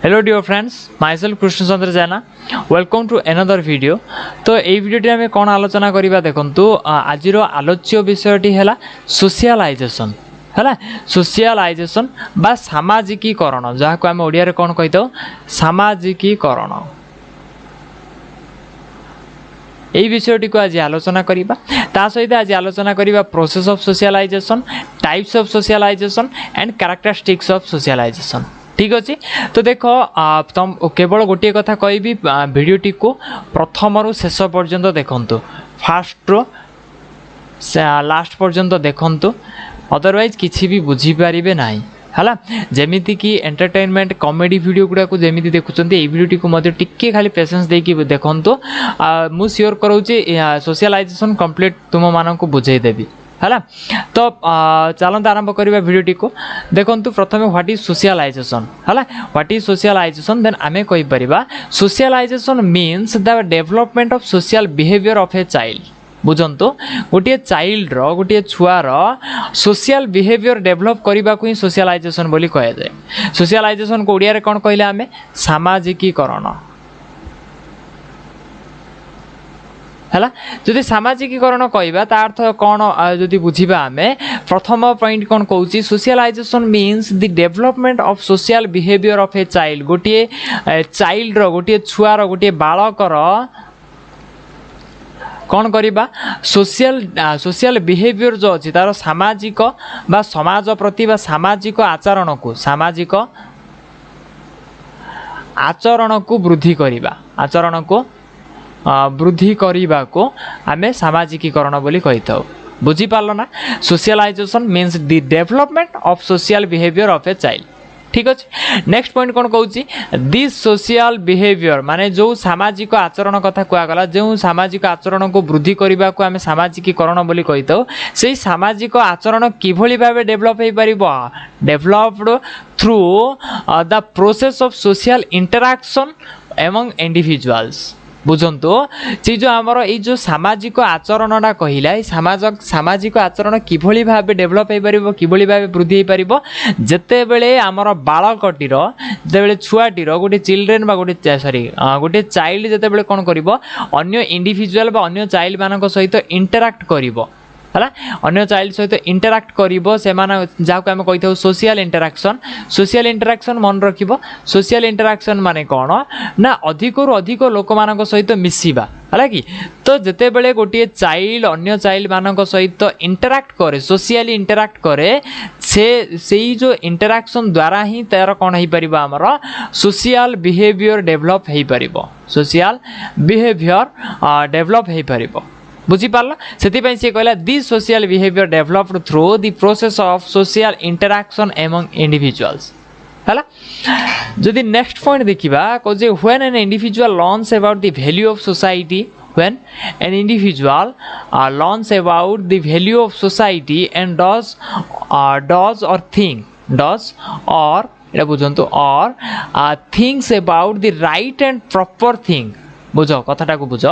Hello dear friends, myself Krishnachandra Jena. Welcome to another video. तो ये वीडियोटी आम कौन आलोचना करवा देखु आज आलोच्य विषयटी है सोशलाइजेशन है सोशलाइजेशन बा सामाजिकीकरण जहाँ को आम ओडिया रे कौन कही सामाजिकीकरण। यही विषयटी को आज आलोचना करवा ता सहित आज आलोचना करवा process of socialization, types of socialization and characteristics of socialization. ठीक अच्छे। तो देख तुम केवल गोटे कथा कहि वीडियोटी को प्रथम रु शेष पर्यंत देखंतु, फास्ट रु लास्ट पर्यंत देखंतु, अदरवाइज किसी भी बुझी पारिबे नाही हला। जेमिति कि एंटरटेनमेंट कॉमेडी वीडियो गुडा को जेमिति देखुचंती ए वीडियोटी को मध्य टिके खाली पेशेंस देकी देखंतु। मु श्योर करूची सोशलाइजेशन कंप्लीट तुम मानन को बुझाई देबी है। तो चलते आरंभ करवा वीडियोटी को देखु। प्रथम व्हाट इज सोशलाइजेशन है, व्हाट इज सोशलाइजेशन देन आमे कहि परिबा socialisation means the development of social behaviour of a child. बुझंतु गोटे चाइल्ड रो गोटे छुआर सोशल बिहेवियर डेवलप करने को ही सोशलाइजेशन बोली कहा जाए। सोशलाइजेशन को ओडिया रे कौन कहले आमे सामाजिकीकरण है। जदि सामाजिकीकरण कहवा ता अर्थ कौन जदि बुझा आमे प्रथम पॉइंट कौन कहूँ socialization means the development of social behaviour of a child. गोटे चाइल्ड रो गोटे छुआर गोटे बालकर कौन करिबा सोशल बिहेवियर जो अच्छी तार सामाजिक बा समाज प्रति बा सामाजिक आचरण को वृद्धि करिबा, आचरण को वृद्धि करने को आमे सामाजिकीकरण बोली कही था। बुझी पार्ल ना। Socialization means the development of social behaviour of a child. ठीक अच्छे। नेक्स्ट पॉइंट कौन कहूँ दिस सोशल बिहेवियर माने जो सामाजिक आचरण कथा कहगला, जो सामाजिक आचरण को वृद्धि करने को आम सामाजिकीकरण बोली कही था। से सामाजिक आचरण किभली भावे डेवलप हो पार, developed through the process of social interaction among individuals. बुझंतु से जो आमर ये सामाजिक आचरणटा कहला सामाजिक आचरण किभली भावे डेवलप हो पार, किभली भावे वृद्धि हो पार जेते बेले आमर बालकटीर जेते छुआटीर गोटे चिल्ड्रेन बा गोटे गोटे चाइल्ड जेते बेले कौन करिवो अन्य इंडिविजुअल बा अन्य चाइल्ड मानक सहित इंटरैक्ट करिवो है, अन्य चाइल्ड सहित इंटरैक्ट करिवो से माने जाको आमे कहि थाउ सोशल इंटरैक्शन। सोशल इंटरैक्शन मन रखिवो। सोशल इंटरैक्शन माने कोन ना अधिक रु अधिक लोक मानक सहित मिसिबा है कि। तो जेते बेले गोटे चाइल्ड अन्य चाइल्ड मानक सहित इंटरैक्ट करे, सोशली इंटरैक्ट करे, से जो इंटरैक्शन द्वारा ही तार कौन हो पार आमर सोशल बिहेवियर डेवलप हो पार, सोशल बिहेवियर डेवलप हो पार। बुझी पार्ल। से कहला this social behaviour developed through the process of social interaction among individuals है। जदि नेक्स्ट पॉइंट देखा कहे when an individual learns about the value of society, when an individual learns about the value of society and does thinks about the right and proper thing। बुझ कथाटा को बुझ।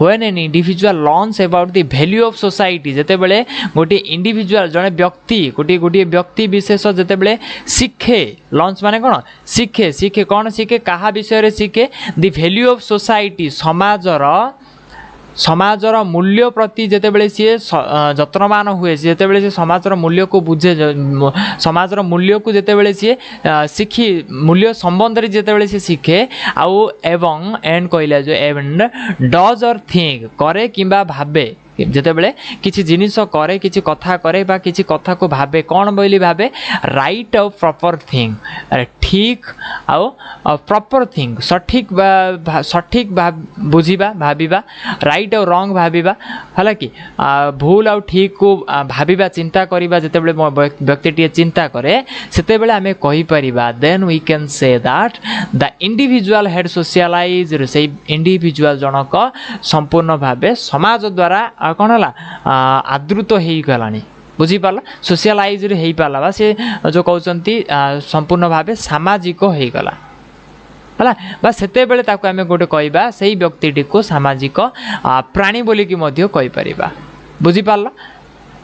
When an individual learns about the value of society, जेते बेले गोटे individual जड़े व्यक्ति गोटे व्यक्ति विशेष जेते बेले शिखे, लर्न्स माने कोन शिखे कौन शिखे कहा विषय रे शिखे द वैल्यू ऑफ सोसाइटी समाजर मूल्य प्रति जेते बेले सी जत्नमान हुए, जेते बेले सी समाजर मूल्य को बुझे, समाजर मूल्य को जेते बेले सी शिखी मूल्य संबंध रे जेते बेले सी शिखे आउ एवं एंड कहला जो एंड डज और थिंक करे किंबा भाबे, जेते बेले किछि जिनिस करे किछि कथा करे बा किछि कथा को भाबे कौन बोली भाबे राइट और प्रॉपर थिंग, ठीक आउ प्रॉपर थिंग सठिक बुझीबा भाबीबा, राइट और रॉन्ग भाबीबा है कि भूल और ठीक को भाबीबा चिंता करिबा। जेते बेले व्यक्तिटिए चिंता करे सेते बेले आमे कहि परिबा then we can say that the individual had socialised, से इंडिविजुअल जनक संपूर्ण भाबे समाज द्वारा कौन है आदृत हो गलानी। बुझी पार्ल। सोशलाइज्ड हो पार्ला बा से जो कहते संपूर्ण भाव सामाजिक हो गला है बा सेते बेले ताको आमे गोटे कहबा सेही व्यक्तिटी को सामाजिक प्राणी बोली कि मध्य कहि परिबा। बुझी पार्ल।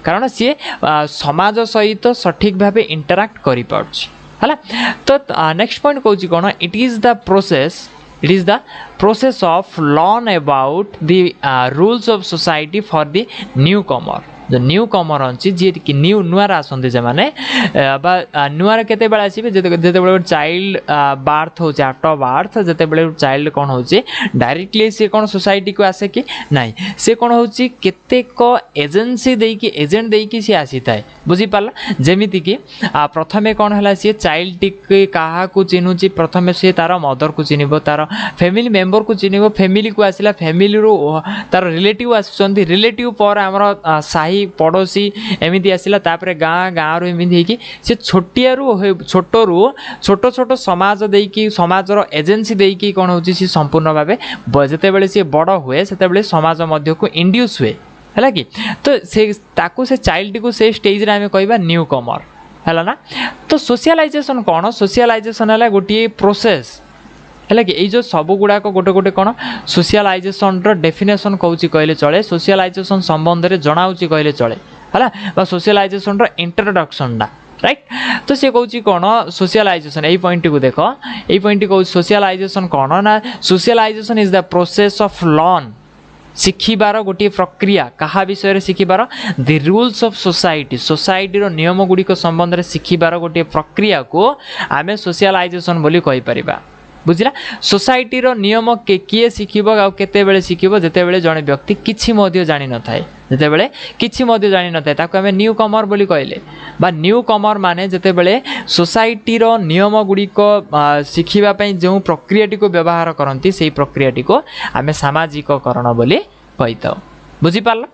कारण सी समाज सहित सठिक भाव इंटराक्ट करि पाउछि है। तो नेक्स्ट पॉइंट कौन कौन, it is the process of learn about the rules of society for the newcomer. जो न्यू कमर अच्छी जी कि न्यू नुआर आसते से मैंने नुआर केते बेले आसबे जिते चाइल्ड बार्थ हो आफ्टर बार्थ जिते बड़े चाइल्ड कौन हो डायरेक्टली सी कौन सोसाइटी को आसे कि नाई से कौन हो केतेक एजेंसी देकी एजेंट देकी सी आसी थाए बुझी पाला। जेमिति कि प्रथमे कौन है सी चाइल्ड टी क्या चिन्हुची प्रथमे सी तार मदर को चिन्ह तार फैमिली मेंबर को चिन्ह फैमिली को आसला फैमिली रू तार रिलेटिव आसुचंती रिलेटिव पर आमर साही पड़ोशी एमती आसला तापर गाँ गाँ रु एमती सी छोटिया छोट छोट छोट समाज देकी समाजर एजेंसी देकी कौन हो संपूर्ण भाव जिते बड़े सी बड़ हुए से समाज मध्य को इंड्यूस हुए है कि। तो से चाइल्ड को से स्टेज रे आमे कहबा न्यू कमर है ना। तो सोशलाइजेशन कौन, सोशलाइजेशन है गोटे प्रोसेस है कि ये जो सब गुड़ाक गोटे गोटे कौन सोशलाइजेशन डेफिनेशन कौन कहले चले, सोशलाइजेशन संबंध में जनाऊँगी कहले चले है सोशलाइजेशन इंट्रोडक्शन टा राइट। तो सी कौन कौन सोशलाइजेशन यही पॉइंट को देख यही पॉइंट कौन सोशलाइजेशन कौन ना socialisation is the process of learn शिखिबार गोटे प्रक्रिया क्या विषय शिखिबार the rules of society society रो नियम गुड़िक संबंध में शिखिबार गोटे प्रक्रिया को आमे सोशलाइजेशन बोली कहि परिबा बुझला। सोसाइटी रो नियम किए शिखिब आ केतेबेले शिखिब जेतेबेले जणे व्यक्ति किछि मध्य जानि न थाए जेतेबेले किछि मध्य जानि न थाए ताको आमे न्यू कमर बोली कहले बा न्यू कमर माने जेतेबेले सोसाइटी रो नियम गुड़िक शिखिबा पई जो प्रक्रियाटी को व्यवहार करंती सेही प्रक्रियाटी को आमे सामाजिककरण बोली कहिताउ बुझी पारल।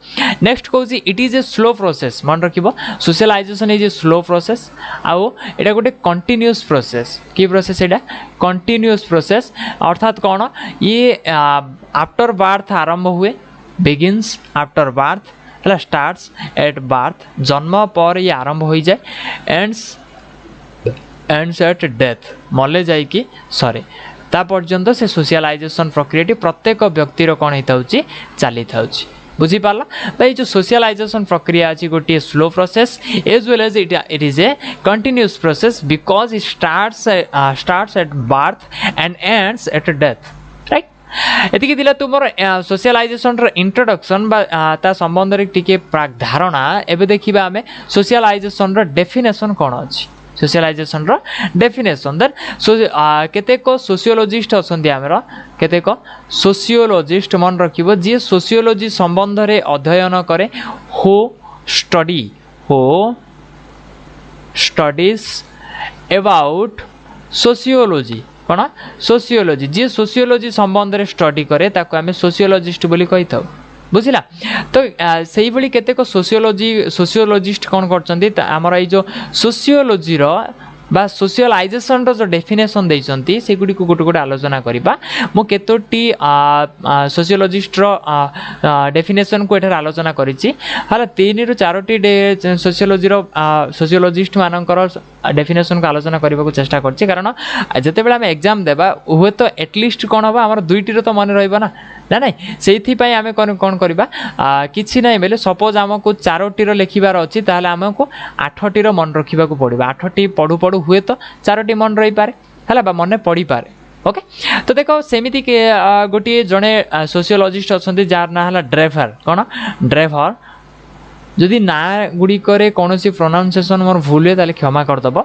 नेक्स्ट कौन it is a slow process मन रखिबो socialisation is a slow process आउ एटा गोटे कंटिन्यूअस प्रोसेस की प्रोसेस एटा कंटिन्यूअस प्रोसेस अर्थात कौन ये आफ्टर बर्थ आरंभ हुए बिगिन्स आफ्टर बर्थ है स्टार्ट्स एट बर्थ जन्म पर ये आरंभ हो जाए एंड्स एट डेथ मले जाइकी सरे ता पर्यंत से सोशलाइजेशन प्रक्रिया प्रत्येक व्यक्तिर कौन होता चली था बुझीपारा भाई जो सोशलाइजेशन प्रक्रिया अच्छी गोटे slow process as well as it is a continuous process because it starts at birth and ends at death right. एतिकी दिला तुमर सोशलाइजेशन इंट्रोडक्शन ता संबंध रे टिके प्राक धारणा एबे देखिबा हमें सोशलाइजेशन डेफिनेशन कौन अच्छी सोशलाइजेशन डेफिनेशन देन केतेक सोशियोलॉजिस्ट अछंती आमर केतेक सोशियोलॉजिस्ट मन रखिबो जे सोशियोलॉजी संबंध रे अध्ययन करे हो स्टडीज अबाउट सोशियोलॉजी कौन सोशियोलॉजी जे सोशियोलॉजी संबंध रे स्टडी करे ताको आमे सोशियोलॉजिस्ट बोली कहिथाउ बुझिला। तो से ही केतेक सोशियोलॉजिस्ट कौन कर आमर जो सोशियोलॉजी बा सोशलाइजेशन जो डेफिनेशन देइचंती से गुडी को गोटे गोटे आलोचना करिबा मो केतोटी सोशियोलॉजिस्ट डेफिनेशन को एठार आलोचना करिछि हाला 3 रु 4टी सोशियोलॉजी सोशियोलॉजिस्ट मानकर डेफिनेशन को आलोचना करबा को चेष्टा करछि कारण जते बेला हम एग्जाम देबा हुए तो एटलिस्ट कोन होबा हमर 2टी रो तो मन रहइबा ना नहीं सेइथि पई आमे कोन करबा किछि नै बेले सपोज हमको 4टी रो लिखिबार अछि ताले हमको 8टी रो मन रखिबा को पड़िबा 8टी पढु पढु हुए तो 4टी मन रही पारे है बा मन पढ़ी पारे ओके। तो देखो सेमिति के गोटे जड़े सोशियोलॉजिस्ट अच्छा जार ना है ड्रेफर कौन ड्रेफर जदि ना गुड़िक कौन प्रोनाउंसिएशन मोर भूल हुए ताले क्षमा करदब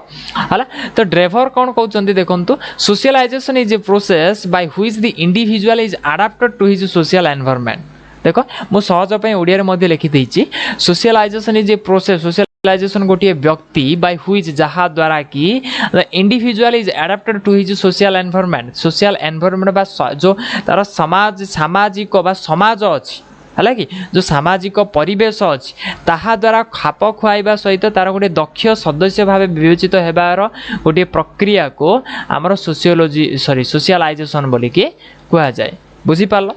है। तो ड्रेफर कौन कहते देखो socialisation is a process by which the individual is adapted to his social environment. देखो मु सहज ओडिया लिखि देछि socialisation is a process socialisation गोटे व्यक्ति बाय व्हिच जहा द्वारा कि the individual is adapted to his social environment बा जो तार समाज सामाजिक बा समाज अछि है कि जो सामाजिक परिवेश अच्छी ताहा द्वारा खाप खुआइबा सहित तार गोटे दक्ष सदस्य भाव विवेचित होबार गोटे प्रक्रिया को आमर सोशलाइजेशन बोलिकी कह जाए बुझीपार।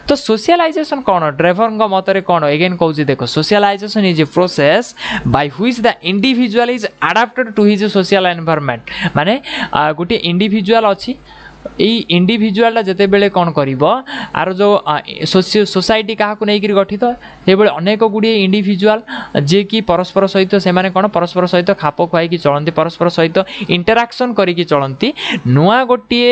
तो सोशलाइजेशन कौन ड्रेफर मतरे कौन एगेन कहूँ देख socialization is a process by which the individual is adapted to his social environment माने गोटे इंडिविजुअल अच्छी इंडिविजुआल जिते बेले कौन कर आर जो सोसाइटी क्या नहीं गठित से अनेक गुड़े इंडिविजुआल जी कि परस्पर सहित से कौन परस्पर सहित खाप खुआई चलती परस्पर सहित इंटराक्शन करके चलती नुआ गोटे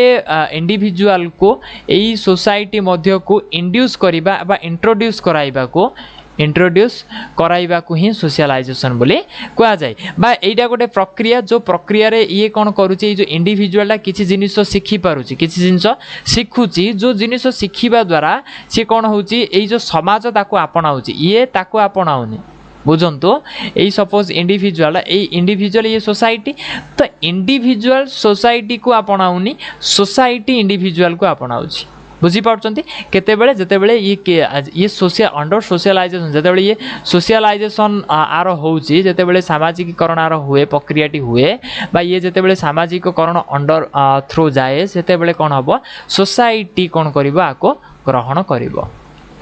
इंडिविजुआल को यही सोसाइटी मध्य को इंड्यूस करवा इंट्रोड्यूस कराइबा को इंट्रोड्यूस कराइबा को ही सोशलाइजेशन बोली कह जाए बा एटा गोटे प्रक्रिया जो प्रक्रिया रे ये कौन करुचे जो इंडिविजुआल किसी जिनिस शिखि पारुची किसी जिनिस शिखुची जो जिनिस शिखिबा द्वारा सी कौन होची एई जो समाज ताको आपणाउची ये ताको आपणाउनी बुझंतु एई सपोज इंडिविजुअल ये सोसाइटी तो इंडिविजुअल सोसाइटी को आपणाउनी सोसाइटी इंडिविजुअल को आपणाउची बुझीपार्टी केतेबेले जेतेबेले ये सोशल अंडर सोशलाइजेशन जेतेबेले ये सोशलाइजेशन आर होउची जेतेबेले सामाजिकीकरण आर हुए प्रक्रियाटी हुए बा ये जेतेबेले सामाजिकीकरण अंडर थ्रू जाए सेतेबेले कोन हबो सोसाइटी कोन करिवो आको ग्रहण करिवो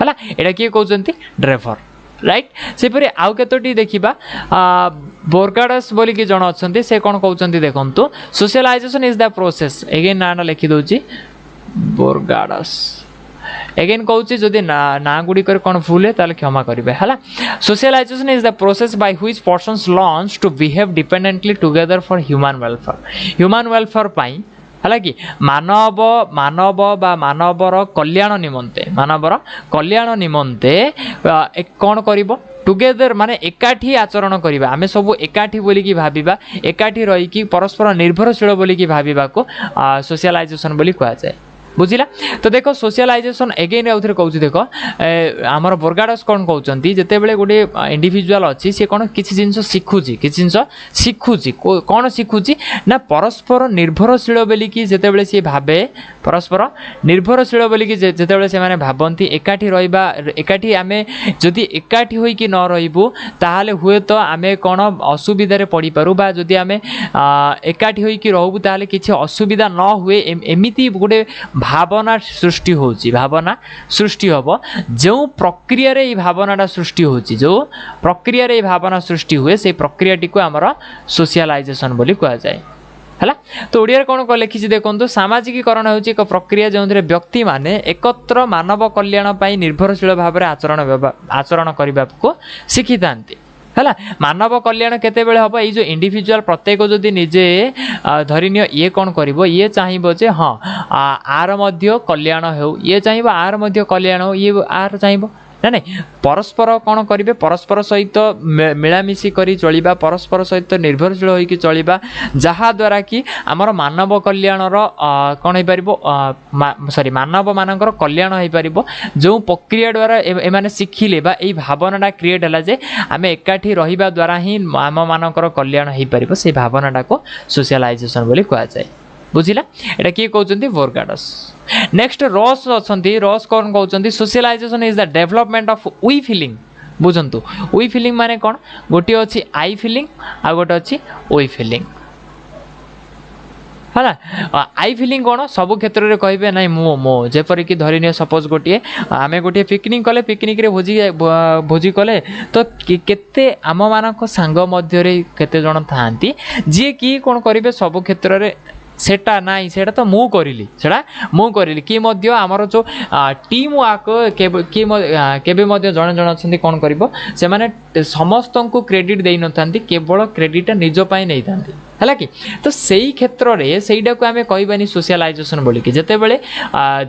हला एटा किए कहउचंती ड्रेफर राइट सेपरि आउ केतोटी देखिबा बोर्गाडस बोली कि जण अछंती से कोन कहउचंती देखंतु socialization is the process again नाना लिखि दोची बोर्गाडस अगेन कहूँ जदि ना गुड़िक कौन भूल है ताले क्षमा करेंगे है socialisation is the process by which persons learns to behave dependently together for human welfare पाई है कि मानव बा मानवर कल्याण निमंते कौन कर टुगेदर माने एकाठी आचरण करिबा आमे सब एकाठी बोली कि भाबिबा एकाठी रही कि परस्पर निर्भरशील बोली कि भाबिबा को सोशलाइजेशन बोली कहा जाए बुझिला तो देखो सोशलाइजेशन एगेन आउथरे कहूँ देख आमर बोर्गाडस कौन कहते जिते बड़े गोटे इंडिविजुआल अच्छी सी कौन किसी जिन शिखुची कौन शिखुची ना परस्पर निर्भरशील बोलिकी जिते सी भावे परस्पर निर्भरशील बोलिकी जिते से भावती एकाठी रहिबा एकाठी आमे जदि एकाठी होइकी न रहिबु ताहाले हुए तो आमे कौन असुविधा पड़ी पारू बा जदि आमे एकाठी होइकी रहबु ताहाले किछि असुविधा न हुए एमिति गोटे भावना सृष्टि होची भावना सृष्टि हम जो प्रक्रिया रे भावनाटा सृष्टि होची जो प्रक्रिया रे भावना सृष्टि हुए से प्रक्रियाटी को आमर सोशलाइजेशन बोली कह जाए है तो ओडिया कौन लिखी देखो सामाजिकीकरण होची एक प्रक्रिया जो व्यक्ति माने एकत्र मानव कल्याण पाई निर्भरशील भाव में आचरण करने को शिखी था है मानव कल्याण केते बेले हम ये इंडिविजुअल प्रत्येक जदि निजे धरिनिय ये कौन कर ये चाहिए जे हाँ आर मध्य कल्याण हो ये चाहिए आर मध्य कल्याण हो ये आर चाहिए ना नहीं परस्पर कौन करेंगे परस्पर सहित मिलामिशी करी चलिबा परस्पर सहित निर्भरशील होइकी चलिबा जहाँ द्वारा कि आमर मानव कल्याणर कौन हो पार सॉरी मानव मानकर कल्याण हो पार जो प्रक्रिया द्वारा एमाने शिखिले बा एई भावनाटा क्रिएट है जे आम एकाठी रहिबा द्वारा ही आम मानकर कल्याण हो पार से भावनाटा को सोशलाइजेशन बोली कह जाए बुझिला एटा किए कहउचंती बोर्गाडस नेक्स्ट रॉस अछंती रॉस कौन कहउचंती socialisation is the development of we feeling बुझंतु वी फीलिंग माने कौन गोटे अच्छी आई फीलिंग आ गोटे अच्छी वी फीलिंग है आई फीलिंग कौन सब क्षेत्र में कहे ना मो जेपरिक धरिनिय सपोज गोटे आम गोटे पिकनिक कले पिकनिक रे भोजी कले तो केते आम मानक सांग मध्य केते जन थांती जी कि कौन करेंगे सब क्षेत्र में सेटा नाई सेटा तो मु करिली कि मध्य आमर जो टीम वर्क केबे मध्य जन जन अच्छे कौन करिवो से माने समस्त को क्रेडिट देई नथांती केवल क्रेडिट निज पाई नहीं थांती है कि तो सही क्षेत्र में सहीटा को आम कहबानी सोशलाइजेशन बोलिकी जिते बड़े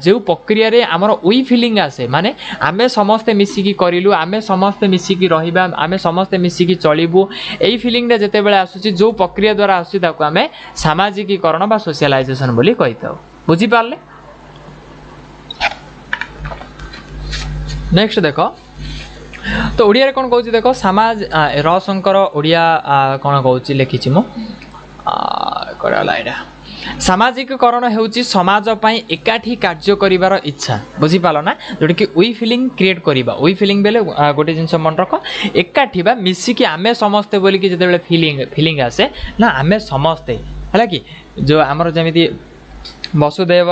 जो प्रक्रिया रे आमर वी फीलिंग आसे माने आमे समस्ते मिसिकी करिलु आमे समस्ते मिसिकी रहिबा आमे समस्ते मिसिकी चलिबु एई फीलिंग रे जिते बड़े आसुची जो प्रक्रिया द्वारा आसुची ताको आमे सामाजिकीकरण बा सोशलाइजेशन बोली कहिताउ बुझी पारले नेक्स्ट देखो तो ओडिया रे कोन कहूची देखो समाज रशंकर ओडिया कोन कहूची लिखिछि मो कराला एडा सामाजिकीकरण हेउची समाज पई एकाठी कार्य करिवार इच्छा बुझी पालो ना जोटी कि वी फीलिंग क्रिएट करिबा वी फीलिंग बेले गोटे जिंस मन रख एकाठी बा मिसी कि आमे समस्ते बोली कि जते बेले फीलिंग आसे ना आमे समस्ते हला कि जो हमर जेमिति वसुदेव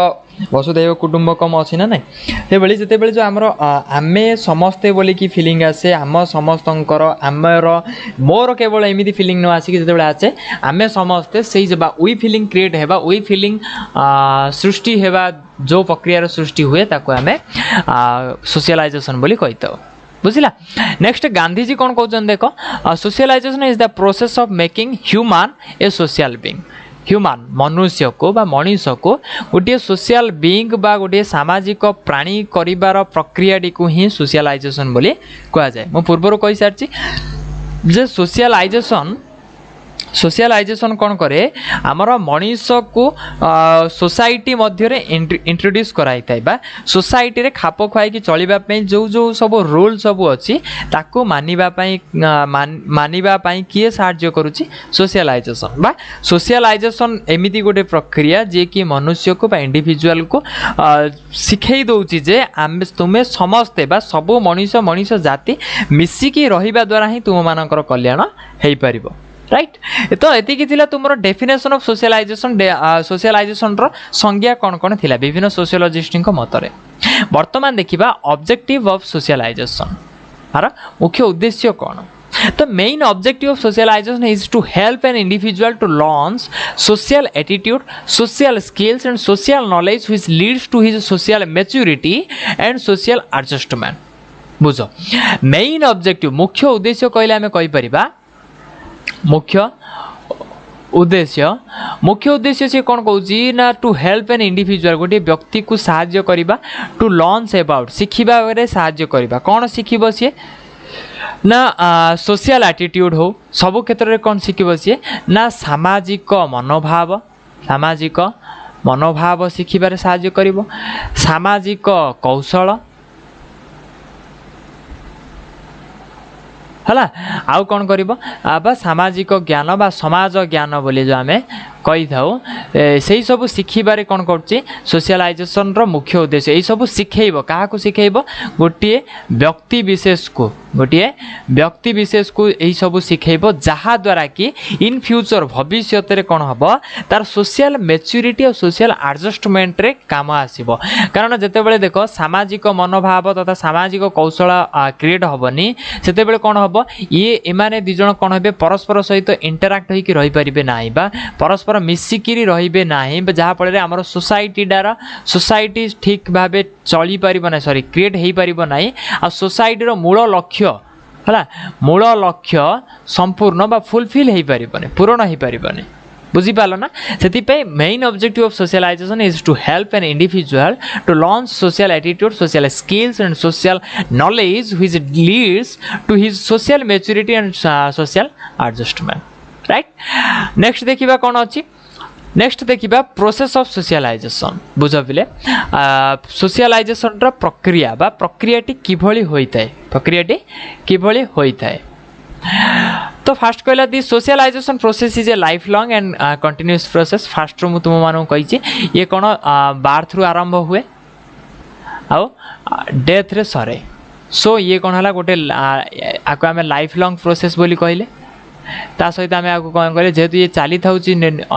वसुदेव कुटुंबकम अच्छी ना नहीं से भाई जिते जो आमर आम समस्ते बोलिकी फिलिंग आसे आम समस्तर आमर मोर केवल एमती फिलिंग न आसिक जो आसे आम समस्ते से वी फिलिंग क्रिएट होगा वी फिलिंग सृष्टि होगा जो प्रक्रियार सृष्टि हुए ताको आम सोशलाइजेशन बोली कही था बुझला। नेक्स्ट गांधीजी कौन कहते देख socialization is the process of making human a social being human मनुष्य को बा मनीष को गोटे सोशल बीइंग बा गोटे सामाजिक प्राणी करिवार प्रक्रियाटी को ही सोशलाइजेशन बोली कह जाए। मु पूर्व कही सारी जे सोशलाइजेशन कौन करे आमर मनीष को सोसाइटी मध्य इंट्रोड्यूस कराई था बा सोसाइटी रे खाप खुआई चलवाई जो जो सब रूल सब अच्छी ताकू मानिबा किए साहाଯ୍य करुच्ची सोशलाइजेशन बा सोशलाइजेशन एमिति गोटे प्रक्रिया जे कि मनुष्य को बा इंडिविजुअल को शिखई दउची जे आम तुमे समस्ते बा सबो मनीष जाति मिसिकी रहिबा द्वारा ही तुम मानकर कल्याण हेई परिबो राइट। तो एतिकी थिला तुमरो डेफिनेशन ऑफ सोशलाइजेशन सोशलाइजेशन रो संज्ञा कौन कौन थिला विभिन्न सोशियोलॉजिस्ट मतरे। वर्तमान देखिबा ऑब्जेक्टिव ऑफ सोशलाइजेशन आर मुख्य उद्देश्य कौन। The main objective of socialization is to help an individual to learn social attitude, social skills and social knowledge which leads to his social maturity and social adjustment। बुझो main objective मुख्य उद्देश्य कहले आमे कहि परिबा मुख्य उद्देश्य से कौन कहूँ ना टू हेल्प एन इंडिविजुअल गोटे व्यक्ति को साहाय्य करवा टू लर्न अबाउट शिखा साहाय्य करवा कौन शिखब सी ना सोशल एटीट्यूड हो सब क्षेत्र में कौन शिखब सी ना सामाजिक मनोभाव शिखबार साहाय्य करिवो सामाजिक कौशल हला आउ कौन करिवो बा सामाजिक ज्ञान बा समाज ज्ञान बोली जो आमे कही थाउ से सब शिखबारे कौन कर सोशलाइजेशन रो मुख्य उद्देश्य यही सब शिखेब क्या शिखेब गोटे व्यक्ति विशेष को यही सब शिखेब जहा द्वारा कि इन फ्यूचर भविष्य कौन हम तार सोशल मैच्योरिटी और सोशल एडजस्टमेंट रे काम आसीबो कारण जेते बेले देखो सामाजिक मनोभाव तथा सामाजिक कौशल क्रिएट हेनी से कौन हम ये एमाने दी जण कौन हे परस्पर सहित इंटराक्ट होइकी रही परिबे नाही बा परस्पर मिसिकी रहिबे नाही जहाँ फल आमर सोसाइटी ठीक भाव चली पारिबो ना सॉरी क्रिएट हेई पारिबो नाही आ सोसाइटी रो मूल लक्ष्य संपूर्ण बा फुलफिल हेई पारिबो पूर्ण हेई पारिबो बुझी पाल ना से main objective of socialization is to help an individual to learn social attitude social skills and social knowledge which leads to his social maturity and social adjustment right. Next देखिबा कौन अच्छी नेक्स्ट देखिबा process of socialisation बुझ पिले socialisation रो प्रक्रिया बा प्रक्रियाटी किभली होइताय तो first कहला the socialisation process is a lifelong and continuous process first मु तुम मानू कही ये कौन बार्थ रु आरंभ हुए आउ डेथ रे सरे सो ये कौन है गोटे आको आम लाइफ लॉन्ग प्रोसेस बोली कहले ता सहित आम आपको कौन करें जेहेतु ये चली था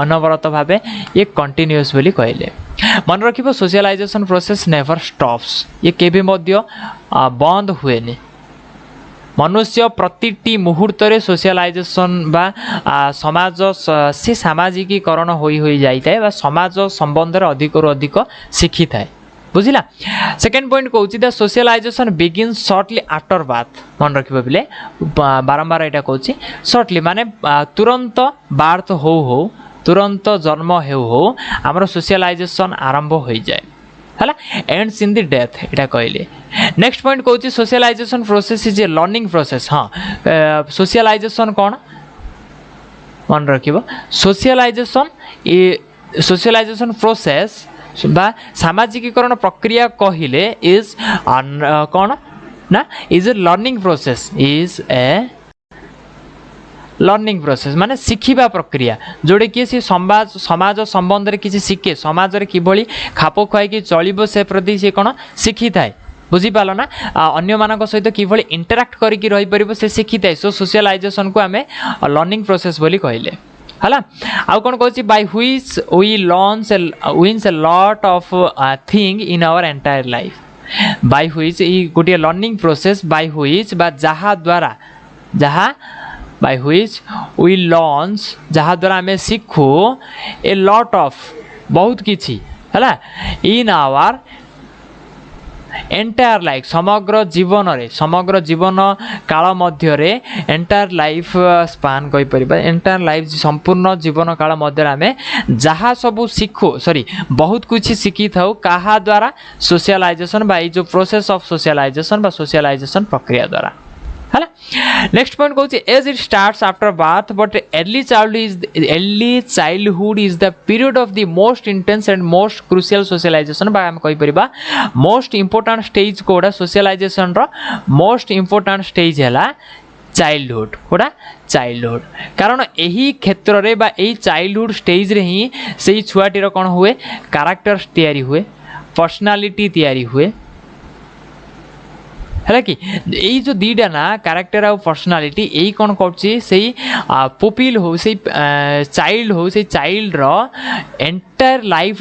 अनवरत भाव ये कंटिन्यूअस बोली कहले मन रखिबो सोशलाइजेशन प्रोसेस नेवर स्टॉप्स ये केबे मध्य बंद हुएनी मनुष्य प्रतिटी मुहूर्त रे सोशलाइजेशन बा समाज से सामाजिकीकरण होई जाइए बा समाज संबंध रे अधिक रु अधिक शिखी थाए बुझिला। सेकेंड पॉइंट कहूँ the socialization begins shortly after birth मन रखिबो बिले बारंबार एटा कहूँ शॉर्टली माने तुरंत बार्थ हो तुरंत जन्म हो आमर सोशलाइजेशन आरंभ हो जाए है एंड्स इन द डेथ एटा कहले। नेक्स्ट पॉइंट कहूँ socialization process is a learning process हाँ सोशलाइजेशन कौन मन रखिबो सोशलाइजेशन प्रोसेस बा सामाजिकीकरण प्रक्रिया कहले इज कौन ना इज ए लर्निंग प्रोसेस माने शिखिबा प्रक्रिया जोड़े कि सी समाज संबंध रे किसी शिखे समाज रे किभली खाप खुआई कि चलिबो से प्रति से कौन शिखी थाए बुझी पाल ना अन्य मानक सहित किभली इंटराक्ट करिकी रही परिबो से शिखी थाए सो सोशलाइजेशन को आमे लर्निंग प्रोसेस बोली कहले है आउ कौन कहूँ by which we wins a lot of thing in our entire life by which ई गोटे लर्निंग प्रोसेस बाय व्हिच बा जहा द्वारा जहा बाय व्हिच वी लर्न्स जहा द्वारा आमे सीखू ए लॉट ऑफ बहुत किछि है इन आवर एंटायर लाइफ समग्र जीवन काल मध्य एंटायर लाइफ स्पान कहि परिबा एंटायर लाइफ संपूर्ण जीवन काल मध्य आम जहाँ सब शिखु सॉरी बहुत कुछ शिखी था कहा द्वारा सोशलाइजेशन बा जो प्रोसेस ऑफ सोशलाइजेशन बा सोशलाइजेशन प्रक्रिया द्वारा है नेक्स्ट पॉइंट कहूँ as it starts after birth but early childhood is the period of the most intense and most crucial socialisation बा आम कहि परिबा मोस्ट इंपोर्टेंट स्टेज कोडा सोशलाइजेशन रो मोस्ट इंपोर्टेंट स्टेज है चाइल्डहुड कोडा चाइल्डहुड कारण यही क्षेत्र रे बा यही चाइल्डहुड स्टेज रे ही से छुआटीर कौन हुए कैरेक्टर्स तैयारी हुए पर्सनालिटी तैयारी हुए है कि यही जो दीटा ना कैरेक्टर और पर्सनालिटी यही कौन कर पुपिल हो से चाइल्ड हो से चाइल्ड रो एंटायर लाइफ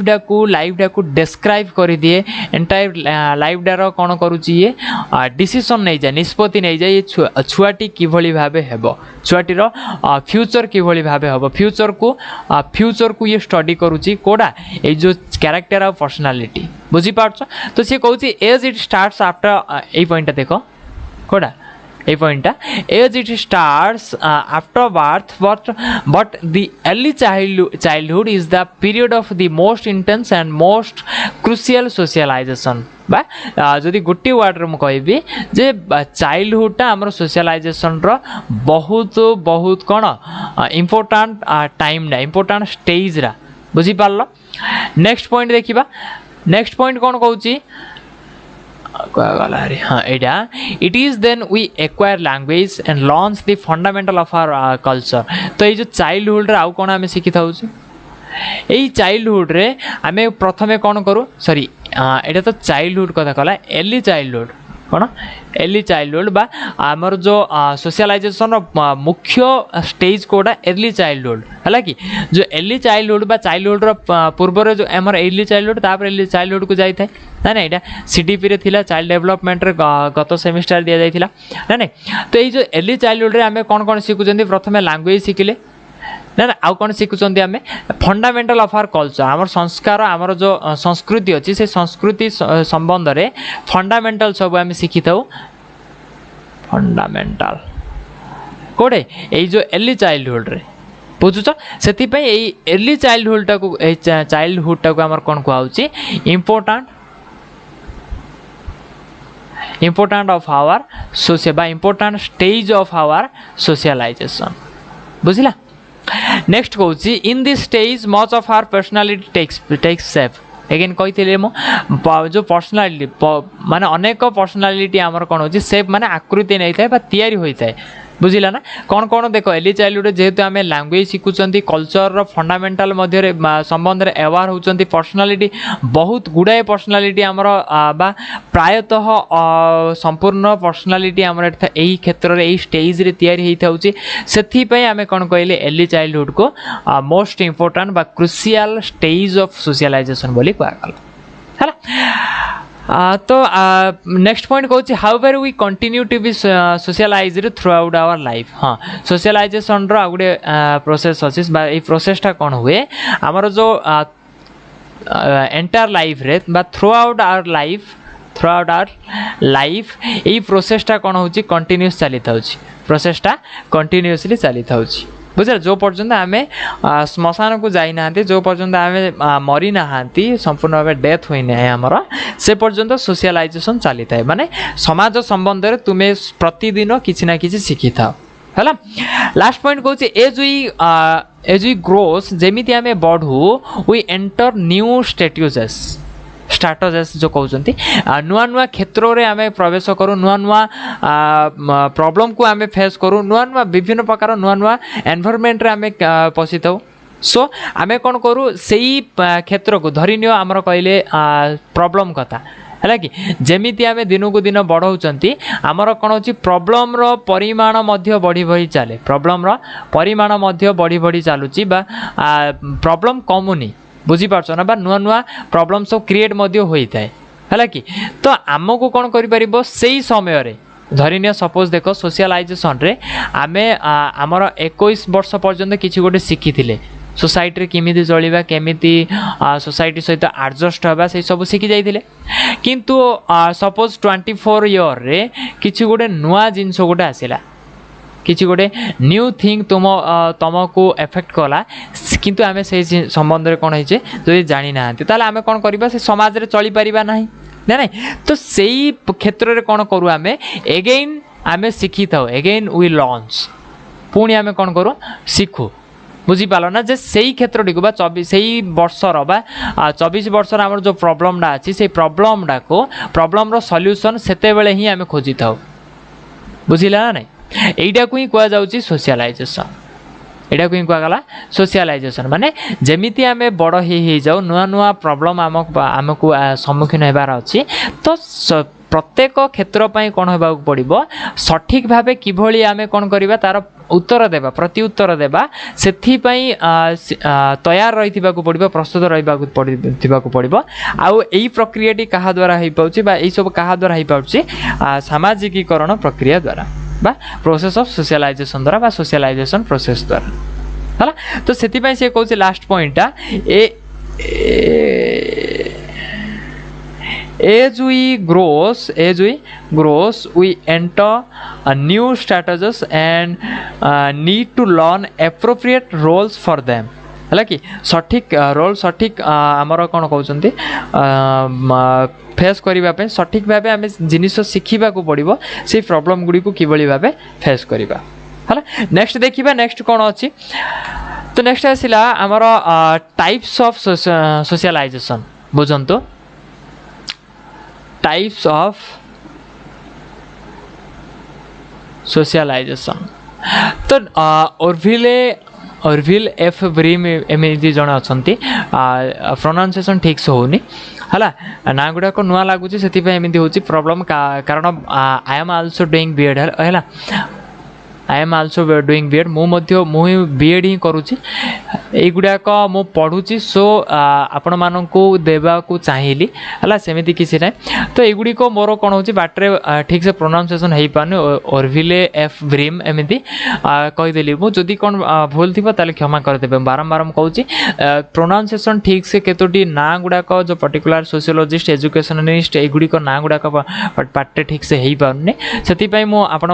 को डिस्क्राइब कर दिए एंटायर लाइफ डार कौन करुच्ची ये डिसीजन नहीं जाए निष्पत्ति नहीं जाए ये छुआटी किभली भाबे हेबो छुआटीर फ्यूचर किभली भाबे हेबो फ्यूचर को ये स्टडी करुच्ची कोडा ये जो कैरेक्टर और पर्सनालिटी बुझी पार्छ तो सी कहूँ as it starts after a point देखो कोडा a point as it starts after birth but the early childhood is the period of the most intense and most crucial socialisation बा जदि गोटे वर्ड रे कहबी जे चाइल्डहुडटा आमर सोशलाइजेशन रो बहुत बहुत कौन इंपोर्टेंट टाइम ना इंपोर्टेंट स्टेज रा बुझी पारलो नेक्स्ट पॉइंट देखिबा नेक्स्ट पॉइंट कौन कहूँ हाँ यहाँ it is then we acquire language and learns the fundamental of our culture तो ये जो चाइल्डहुड रे आउ कौन आम शिखी था यही चाइल्डहुड रे आम प्रथमे कौन करूँ सॉरी यहाँ तो चाइल्डहुड कथा कहला अर्ली चाइल्डहुड कौन अर्ली चाइल्डहुड बा आमर जो सोशलाइजेशन मुख्य स्टेज कोडा अर्ली चाइल्डहुड है कि जो अर्ली चाइल्डहुड बा चाइल्डहुड पूर्व जो आमर अर्ली चाइल्डहुड तापर अर्ली चाइल्डहुड को जाए ना ना यहाँ सीडीपी रे थिला चाइल्ड डेवलपमेंट रे गत सेमिस्टर दि जाइथिला ना नहीं तो ये जो अर्ली चाइल्डहुड रे आम कौन कौन शिखुचंदी प्रथमे लैंग्वेज शिखिले ना ना आउ कौन शिखुचंदी आम फंडामेंटल ऑफ आवर कल्चर आमर संस्कार आमर जो संस्कृति अच्छी से संस्कृति संबंध रे फंडामेंटल सब आम शिखी था फंडामेंटल कोडे ये जो अर्ली चाइल्डहुड रे बुझुच से अर्ली चाइल्डहुड टाक आमर कौन कहउची इंपोर्टेंट ऑफ आवर सोशल बा important stage of our socialisation बुझिला नेक्स्ट कहूँ in this stage much of our personality takes shape again कही मो जो पर्सनालिटी माने अनेक पर्सनालिटी आमर कौन हो शेप माने आकृति नहीं था तैयारी होता है बुझिला ना कौन कौन देख अर्ली चाइल्डहुड जेहेतु आम लैंग्वेज शिखुंट कल्चर फंडामेंटल मध्य संबंध में अवेयर होती पर्सनालिटी बहुत गुड़ाए पर्सनालिटी आमर बा प्रायतः संपूर्ण पर्सनालिटी आमर यही क्षेत्र में यही स्टेज रे तैयारी होता से आम कौन कहले अर्ली चाइल्डहुड को मोस्ट इंपोर्टेंट बा क्रुशियल स्टेज ऑफ सोशलाइजेशन बोली कहगला तो नेक्स्ट पॉइंट कहूँ however we continue to be socialized throughout our life हाँ सोशलाइजेशन रो गोटे प्रोसेस अच्छी ये प्रोसेसटा कौन हुए आमर जो एंटायर लाइफ रे थ्रू आउट आवर लाइफ यही प्रोसेसटा कौन हो कंटिन्यूस चली था प्रोसेसटा कंटिन्यूसली चली था बुझे जो पर्यंत आम श्मशान को जाना जो पर्यंत आम मरी ना संपूर्ण भाव डेथ होना है आमर से पर्यंत सोशलाइजेशन चली था माने समाज संबंध में तुम्हें प्रतिदिन किसी ना किसी शिखी था है लास्ट पॉइंट कहूँ एज वी ग्रोस जमी आम बढ़ू वी एंटर न्यू स्टाटस जो कहते नुआ नुआ क्षेत्र में आम प्रवेश करूँ नुआ नुआ प्रॉब्लम को आम फेस करूँ नुआ नुआ विभिन्न प्रकार नुआ नुआ एनवायरनमेंट रे आम पशि था सो आम कौन करूँ से क्षेत्र को धरी नियो आमर कहले प्रॉब्लम कथा है कि जमीती आम दिन को दिन बढ़ाऊँच आमर कौन हो प्रॉब्लम रो परिमाण मध्य बढ़ी बढ़ी चले प्रॉब्लम रो परिमाण मध्य बढ़ी बढ़ी चलुची बा प्रॉब्लम कमुनी बुझीपार ना बा नुआ नुआ प्रॉब्लम सब क्रिएट मध्य होता है है कि तो आमको कौन कर से समय रे धरिनिया सपोज देख सोशलाइजेशन रे आमे आमर 21 वर्ष पर्यंत किसी गोटे शिखी सोसाइटी रे केमिति चलिबा केमिति सोसाइटी सहित एडजस्ट हबा से सब शिखी जाइथिले किंतु सपोज 24 ईयर रे किसी गोटे नुआ जिनस गोटे आसिला किसी गोटे न्यू थिंग तुमको एफेक्ट कला किंतु आमे से संबंध रे कोन होइचे जदि जानि नाहंती ताले आमे कोन करबा से समाज रे चली परिबा नाही ना नहीं तो सही क्षेत्र रे कौन करूँ आम एगेन आम शिखी था एगेन वी लॉन्च पुणी आम कौन करूँ शिखु बुझीपाल ना जे से क्षेत्र टी 24 से वर्षर बा 24 वर्षर आम जो प्रॉब्लमटा अच्छी से प्रॉब्लमटा को प्रॉब्लम सॉल्यूशन सेते बेले ही आम खोजी था बुझिला ना नहीं एटा को ही कह जाउची सोशलाइजेशन एटा को कहला सोशलाइजेशन माने जेमिति आमे बड़ ही जाऊ नुआ नुआ प्रॉब्लम आमको सम्मुखीन होबार अच्छी तो प्रत्येक क्षेत्र पर कौन होगा पड़ो सठिक भाव किभली आमे कौन करवा तार उत्तर देवा प्रति उत्तर देवा से तैयार रही पड़ो प्रस्तुत रही पड़ो आउ यही प्रक्रिया क्या द्वारा हो पाई सब क्या द्वारा हो पाई सामाजिकीकरण प्रक्रिया द्वारा बा प्रोसेस ऑफ सोशलाइजेशन द्वारा बा सोशलाइजेशन प्रोसेस द्वारा है तो से कहूँ last पॉइंटा as we grows we enter a new strategies and need to learn appropriate roles for them है कि सठिक रोल सठिक आमर कौन कहते फेस करने सठिक भाव आम जिनिस शिखा पड़ो से प्रॉब्लम गुड़ी को किभली भाव फेस करवा है नेक्स्ट देखिए नेक्स्ट कौन अच्छी तो नेक्स्ट आसला आमर टाइप्स ऑफ सोशलाइजेशन बुझंतु टाइप्स ऑफ सोशलाइजेशन तो ऑर्विल एफ ब्रीम एमती जन अच्छा प्रोनाउंसिएशन ठीक से होनी है ना गुड़ाक नुआ लगुच से हो प्रॉब्लम कारण I am also doing BEd है I am also doing BEd मुझे बीएड ही करुँची युड़ाक मु पढ़ुची सो आपण मानक देवाकू चाहिए है सेमती किसी ना तो युड़िक मोर कौन हो बाटे ठीक से प्रोनाउंसिएशन हो पानी ऑर्विले एफ ब्रीम एमती कहीदेली मुझे कौन भूल थी क्षमा करदे बारंबार कहूँ प्रोनाउंसिएशन ठीक से केतोटी ना गुड़ाक जो पर्टिकुलर सोशियोलॉजिस्ट एजुकेशनिस्ट युड़िक ना गुड़ाक बाटे ठीक से हो पारे से आपण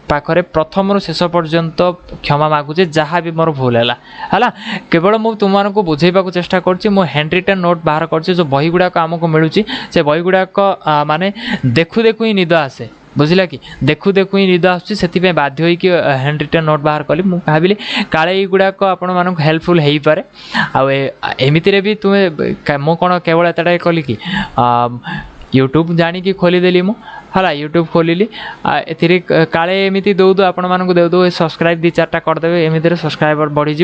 पाखरे प्रथम शेष पर्यंत क्षमा मागुचे जहाँ भी मोर भूल है केवल मुझे तुमको बुझेबा चेष्टा कर हैंड रिटन नोट बाहर कर जो बही गुड़ाक आमको मिलूँ से बही गुड़ाक माने देखु देखु ही निद आसे बुझिला कि देखु देखु ही निद आसुँच बाध्य होइकि हैंड रिटन नोट बाहर कली मुझे भाविली काले युड़ाक आपण मानक हेल्पफुल हो पारे आमती भी तुम्हें मु कौन केवल एतटा कली कि यूट्यूब जानिकी खोलीदेली मु है यूट्यूब खोलिली ए काले एमती दौ दौ आपण मानक दे दो सब्सक्राइब 2-4टा करदे एमती सब्सक्राइबर बढ़ीज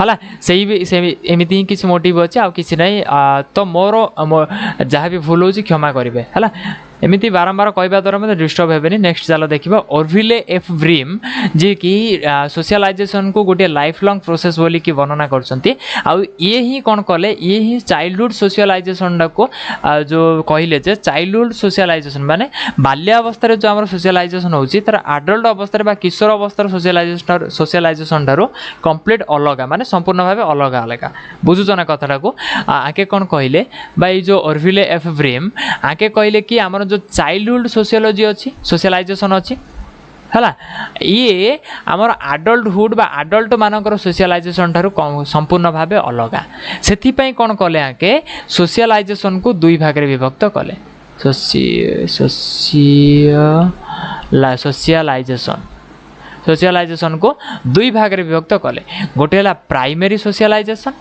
है से एमती ही किसी मोटिव अच्छे आ कि ना तो मोर जहाँ भी भूल हो क्षमा करेंगे है एमती बारंबार कहवा द्वारा मतलब डिस्टर्ब हेबेनी नेक्स्ट चलो देखा ऑर्विले एफ ब्रीम जी कि सोशलाइजेशन को गोटे लाइफ लॉन्ग प्रोसेस बोली कि वर्णना करछंती ये ही कौन कले ये ही चाइल्डहुड सोशलाइजेशन को जो कहले जे चाइल्डहुड सोशलाइजेशन माने बाल्यावस्था जो आम सोशलाइजेशन होची तर एडल्ट अवस्था किशोर अवस्था सोशलाइजेशन ठारू कंप्लीट अलग माने संपूर्ण भाव अलग अलग बुझुछ ना कथाटा को आके कौन कहले भाई जो ऑर्विले एफ ब्रीम आके कहले कि आम जो चाइल्डहुड सोशियोलॉजी अच्छी सोशलाइजेशन अच्छी है ये आमर आडल्टहुड बा आडल्ट मानकर सोशलाइजेशन ठारू संपूर्ण भाव अलग से कौन कले आके सोशलाइजेशन को दुई भाग में विभक्त कले सोशलाइजेशन को दुई भाग में विभक्त कले गोटे है प्राइमरी सोशलाइजेशन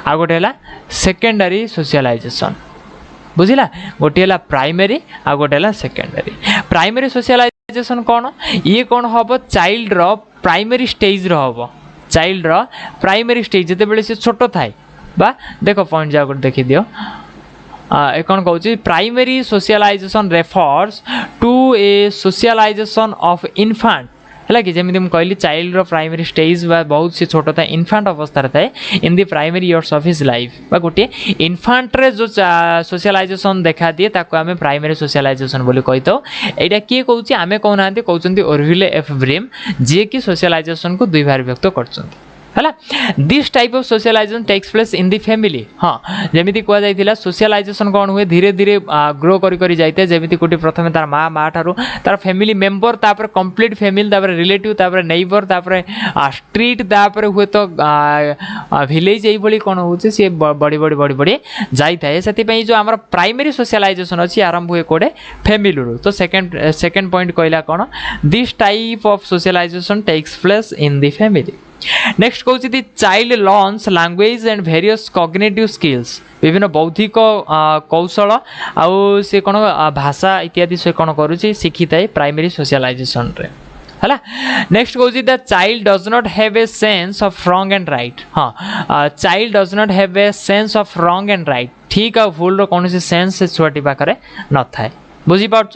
आ गोटे है सेकेंडरी सोशलाइजेशन बुझिला गोटे है प्राइमरी आ गोटे है सेकेंडरी प्राइमरी सोशलाइजेशन कौन ये कौन हम चाइल्ड रो प्राइमरी स्टेज रो हम चाइल्ड रो प्राइमरी स्टेज जिते बेले से छोट थाए बा देख पॉइंट जा देखी दियो कौन कहूँ primary socialisation refers to a socialisation of infant है कि जमी मुझे कहली चाइल्ड प्राइमरी स्टेज बहुत सी छोट था इन्फांट अवस्था थाए in the primary years of his life गोटे इन्फांट रे जो सोशलाइजेशन देखा दिए ताको आमे प्राइमरी सोशलाइजेशन बोली कही था यहाँ किए कहूँ आमे कहना कहते ओरव्हिले एफ ब्रेम जी कि सोशलाइजेशन को दुई भाग व्यक्त कर this type of socialisation takes place in the family हाँ जमी कहुला सोशलाइजेशन कौन हुए धीरे धीरे ग्रो करी जाए जमी गोटे प्रथम तार माँ ठारू तार फैमिली मेंबर तापर कंप्लीट फैमिली तापर रिलेटिव तापर नेबर तापर स्ट्रीट तापर हुए तो विलेज यही कौन हो सी बड़ी बड़ी बड़ी बड़ी जाए से जो आम प्राइमरी सोशलाइजेशन अच्छी आरंभ हुए कोड़े फैमिली तो सेकेंड पॉइंट कहला कौन this type of socialisation takes place in the family next कहूँ the child learns language and various cognitive skills विभिन्न बौद्धिक कौशल आउ से कौन भाषा इत्यादि से कौन करुच्ची शिखी थाए प्राइमरी सोशलाइजेशन रे है नेक्स्ट कहूँ the child does not have a sense of wrong and right हाँ child does not have a sense of wrong and right ठीक आ भूल कौन सेंस से छुआटी पाखे न थाए बुझीपार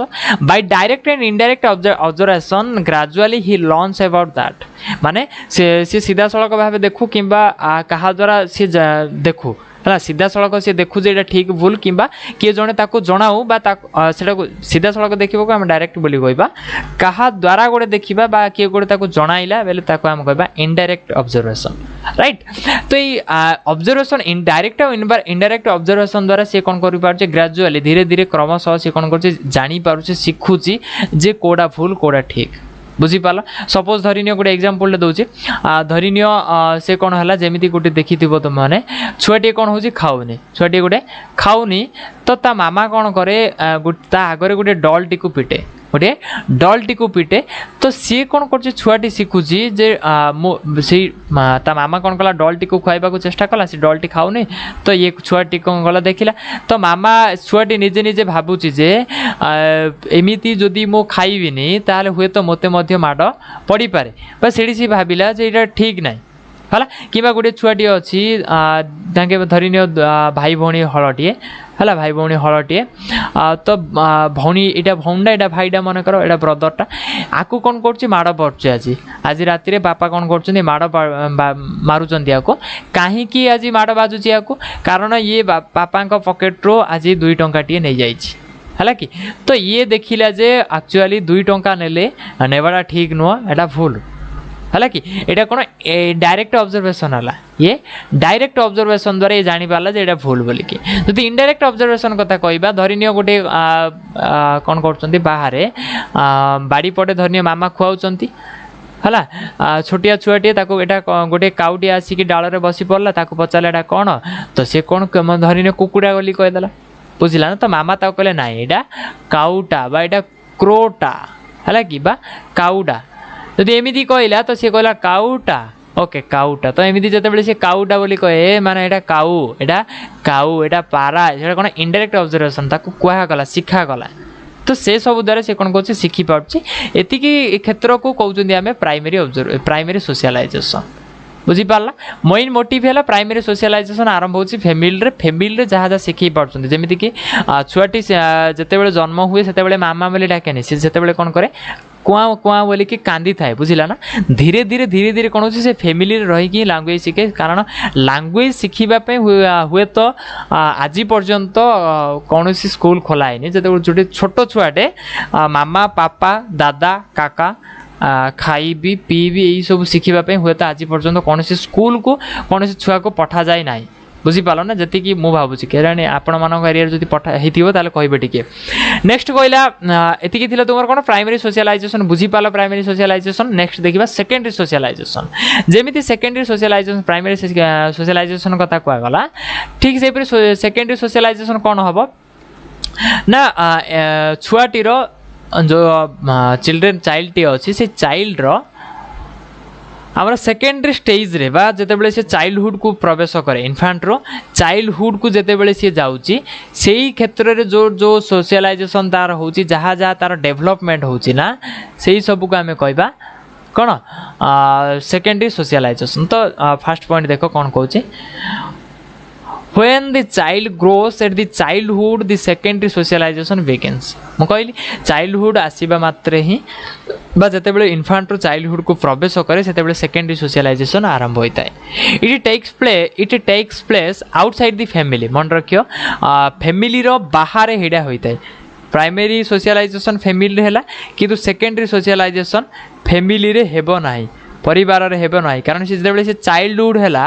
by direct and indirect observation gradually he learns about that माने से सीधा सड़क भाव देखू कि क्या द्वारा सी देखू है सीधा सड़क सी देखू जे ठीक भूल कि किए जड़े जनाऊ सीधा सड़क देखा को आम डायरेक्ट बोली कहवा क्या द्वारा गोटे देखा किए गोटे जनाइला बेले आम कहवा इनडायरेक्ट ऑब्जर्वेशन राइट तो ये ऑब्जर्वेशन इनडायरेक्ट और इनडायरेक्ट ऑब्जर्वेशन द्वारा सी कौन कर ग्रेजुअली धीरे धीरे क्रमशः सी कौन कर जानी पारुचे शिखुची जे कोड़ा भूल कोड़ा ठीक बुझीपार सपोज धरीनियो गोटे एग्जांपल दूसरी धरीनियो से कौन है जमी गोटे देखी तुम मैंने छुआटे कौन हो खाऊनी छुआटे गोटे खाऊनी तो ता मामा कौन करे आगे गोटे डॉल टी पिटे गोटे डॉल टी पिटे तो सी कौन कर छुआटी शिखुची जे से ता मामा कौन कला डॉल टी खुआवा चेष्टा कला से डॉल टी खाऊनी तो ये छुआटी कौन गला देखला तो मामा छुआटी निजे निजे भावुची जे एमिति जदि मो खाइबिनी ताले हुए तो मते मध्य माड पड़ी पारे बस सेठी सी भाबिला जे एटा ठीक नाही है कि गोटे छुआटी अच्छी धरीनियो भाई भौणी हलटे है भाई भौणी हलटे तो भौणी यहाँ भौणीटा यहाँ भाईटा मन कर यहाँ ब्रदरटा आपको कौन कर माड़ पड़े आज आज राति बापा कौन कर माड़ मारुंच आपको कहीं आज माड़ बाजुची आपको कारण ये बापा पकेट्रु आज 2 टंकाटे नहीं जाइए है कि तो ये देखिला जे एक्चुअली 2 टंका नेले नेबाटा ठीक नुह एटा भूल है कि यहाँ कौन डायरेक्ट ऑब्जर्वेशन है ये डायरेक्ट ऑब्जर्वेशन द्वारा ये जानी पाला जे एटा भूल बोली कि जदि इनडायरेक्ट ऑब्जर्वेशन कथा कहबा धरिनियो गोटे कौन करछंती बाहरे बाड़ी पटे धरिनियो मामा खुआउछंती है छोटिया छुआटे गोटे काउटी आसिक डाल में बसी पड़ा ताको पचारे एटा कौन तो सी कौन धरिनियो कुकुड़ा बोली कहीदेला बुझला ना तो मामा ताको कहले ना यहाँ काउटा बा यहाँ क्रोटा है कि काउडा जदि एमती कहला तो सी कहला काउटा ओके काउटा तो एमती जिते सी काउटा बोली कहे माने एटा काउ एटा पारा ये कौन इनडायरेक्ट ऑब्जर्वेशन ताको कहगला शिखागला तो से सब द्वारा से कौन कर शिखी पार्टी एतिकी क्षेत्र को कहते आम प्राइमरी सोशलाइजेशन बुझीपारा मेन मोटिव है प्राइमरी सोशलाइजेशन आरंभ हो फैमिली जहाँ जहाँ शिखी पार्टी जमीती कि छुआटी जिते जन्म हुए से मामा बोली डाके सी जिते कौन करे कुआ कुआ बोल कि कांदी थाए बुझला ना धीरे धीरे कौन से फैमिली रही लैंग्वेज शिखे कारण लैंग्वेज शिखापी हुए तो आज पर्यंत कौन स्कूल खोलाए जो गोटे छोट छुआटे मामा पापा दादा काका खाइबी पीबी यही सब शिखापी हुए तो आज पर्यंत कौन स्कूल को कौन छुआ को पठा जाए ना बुझीपाल ना जी मुझे भावुँ केजाणी आपण मान एरिया जब पठा होता कहे टी नेक्स्ट कहला एति तुम कौन प्राइमरी सोशलाइजेशन बुझीपाल प्राइमरी सोशलाइजेशन नेक्स्ट देखा सेकेंडरी सोशलाइजेशन जमी सेकेंडरी सोशलाइजेशन प्राइमरी सोशलाइजेशन कथा कहगला ठीक से सेकेंडरी सोशलाइजेशन कौन हम ना छुआटीर जो चाइल्ड टी अच्छी से चाइल्ड आमर सेकेंडरी स्टेज रे बा जेतेबेले से चाइल्डहुड को प्रवेश करे इन्फांट रो चाइल्डहुड को जेतेबेले से जाउची सेही क्षेत्र रे जो जो सोशलाइजेशन तार होची जहाँ जहाँ तार डेवलपमेंट होची ना सेही सब को आमे कहबा कौन सेकेंडरी सोशलाइजेशन तो फर्स्ट पॉइंट देखो कौन कहूँ when the child grows at the childhood the secondary socialization begins ମୁଁ କହିଲି ଚାଇଲ୍ଡହୁଡ୍ ଆସିବା ମାତ୍ରେ ହିଁ ବା ଯେତେବେଳେ ଇନଫାଣ୍ଟ ରୁ ଚାଇଲ୍ଡହୁଡ୍ କୁ ପ୍ରବେଶ କରେ ସେତେବେଳେ ସେକେଣ୍ଡାରୀ ସୋସିଆଲାଇଜେସନ୍ ଆରମ୍ଭ ହୋଇଥାଏ ଇଟ୍ ଟେକ୍ସ ପ୍ଲେସ୍ ଆଉଟସାଇଡ୍ ଦି ଫ୍ୟାମିଲି ମନେ ରଖିବ ଫ୍ୟାମିଲିର ବାହାରେ ହେଇଟା ହୋଇଥାଏ ପ୍ରାଇମେରୀ ସୋସିଆଲାଇଜେସନ୍ ଫ୍ୟାମିଲିରେ ହେଲା କିନ୍ତୁ ସେକେଣ୍ଡାରୀ ସୋସିଆଲାଇଜେସନ୍ ଫ୍ୟାମିଲିରେ ହେବ ନାହିଁ ପରିବାରରେ ହେବ ନାହିଁ କାରଣ ସେ ଯେତେବେଳେ ସେ ଚାଇଲ୍ଡହୁଡ୍ ହେଲା